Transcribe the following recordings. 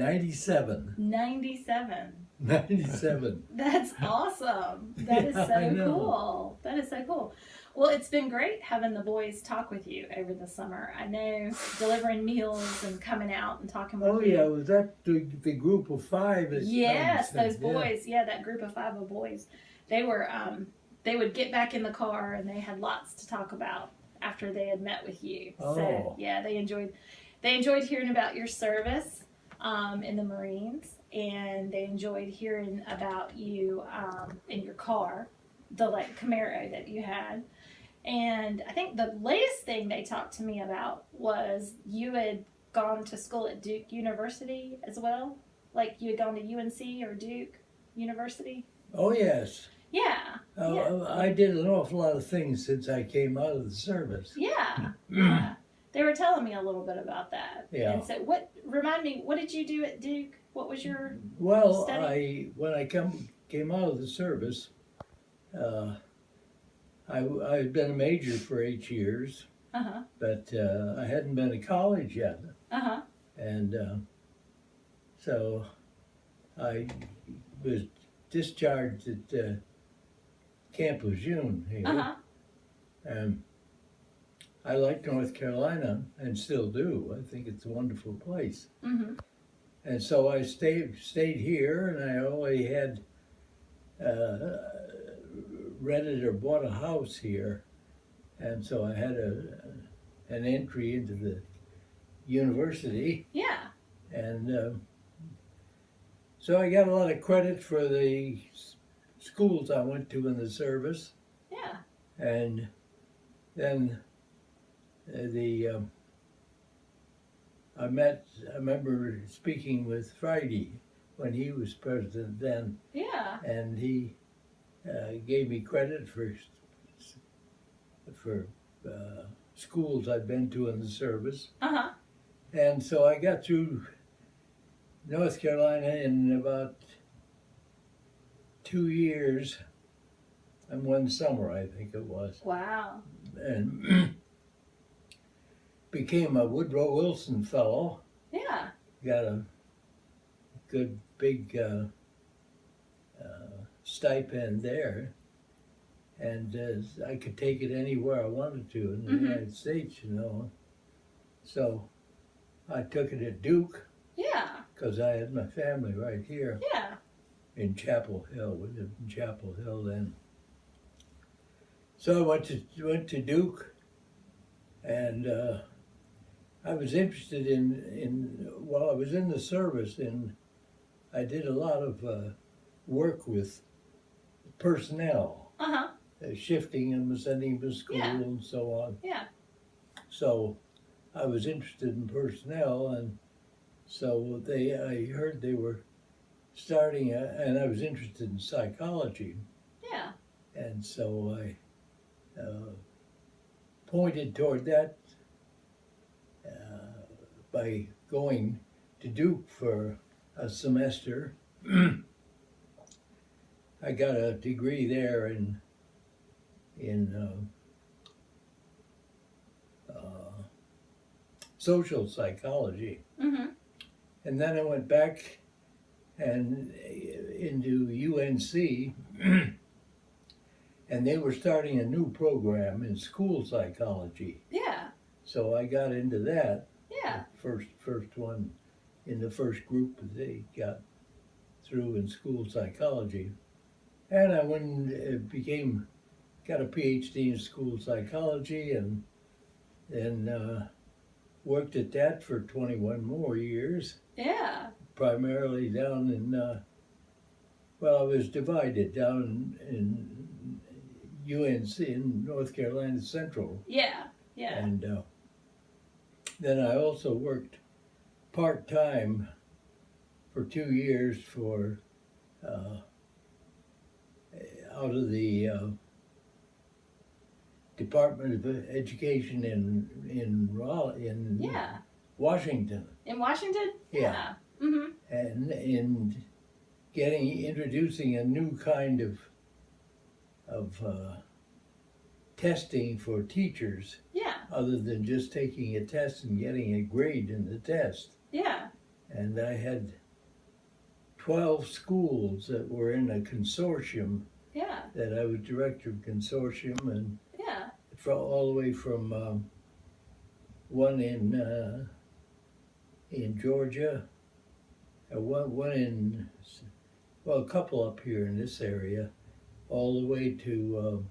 97. 97. 97. That's awesome. That is Yeah, so I know. cool. That is so cool. Well, it's been great having the boys talk with you over the summer. I know delivering meals and coming out and talking with Oh you. yeah, was that the group of five? Yes, those Yeah. boys. Yeah, that group of 5 of boys. They were they would get back in the car and they had lots to talk about after they had met with you. Oh. So yeah, they enjoyed hearing about your service in the Marines, and they enjoyed hearing about you in your car, the like Camaro that you had. And I think the latest thing they talked to me about was you had gone to school at Duke University as well. Like you had gone to UNC or Duke University. Oh yes. Yeah. Yeah. I did an awful lot of things since I came out of the service. Yeah. Yeah. They were telling me a little bit about that. Yeah. And so remind me, what did you do at Duke? What was your Well, study? when I came out of the service, I had been a major for 8 years, but I hadn't been to college yet, and so I was discharged at Camp Lejeune here, and I like North Carolina and still do. I think it's a wonderful place. And so I stayed here, and I already had rented or bought a house here, and so I had an entry into the university. Yeah. And so I got a lot of credit for the schools I went to in the service. Yeah. And then I remember speaking with Friday when he was president then. Yeah. And he gave me credit for schools I'd been to in the service. And so I got through North Carolina in about 2 years and 1 summer, I think it was. Wow. And became a Woodrow Wilson Fellow. Yeah. Got a good big stipend there, and I could take it anywhere I wanted to in the United States, you know. So I took it at Duke. Yeah. Because I had my family right here. Yeah. In Chapel Hill. We lived in Chapel Hill then. So I went to Duke, and I was interested while I was in the service, I did a lot of work with personnel, shifting them, sending them to school, and so on. Yeah. So I was interested in personnel, and so I heard they were starting, and I was interested in psychology. Yeah. And so I pointed toward that by going to Duke for a semester. I got a degree there in social psychology. And then I went back and into UNC, and they were starting a new program in school psychology. Yeah. So I got into that. Yeah. First one in the first group that they got through in school psychology. And I went and got a PhD in school psychology, and then worked at that for 21 more years. Yeah. Primarily down in, I was divided down in UNC in North Carolina Central. Yeah. Yeah. And then I also worked part-time for 2 years for out of the Department of Education in Washington. In Washington? Yeah. And in introducing a new kind of testing for teachers. Yeah. Other than just taking a test and getting a grade in the test. Yeah. and I had 12 schools that were in a consortium. Yeah. That I was director of consortium, and Yeah. all the way from one in Georgia, one in, well, a couple up here in this area, all the way to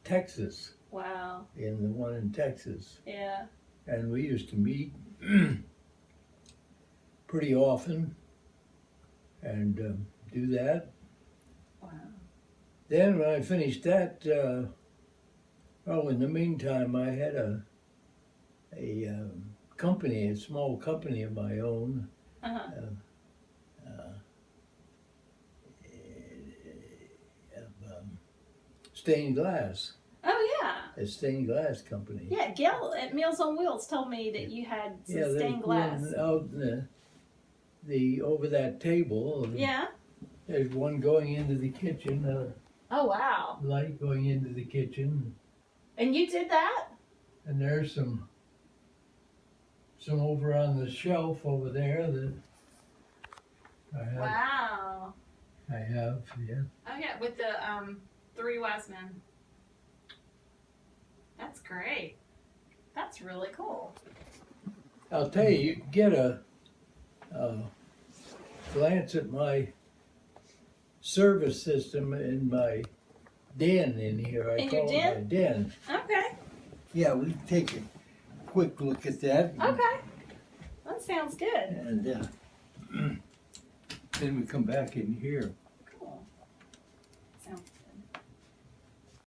Texas. Wow. In the one in Texas. Yeah. And we used to meet pretty often and do that. Wow. Then when I finished that, in the meantime, I had a company, a small company of my own. Stained glass. Oh yeah. A stained glass company. Yeah, Gail at Meals on Wheels told me that you had some stained glass. Out the over that table. Yeah. There's one going into the kitchen. Oh wow. Light going into the kitchen. And you did that? And there's some over on the shelf over there that I have. Wow. I have, yeah. Oh yeah, with the three wise men. That's great. That's really cool. I'll tell you, you can get a glance at my service system in my den in here. I In call your it my den. Okay. Yeah, we can take a quick look at that. Okay. That sounds good. And then we come back in here.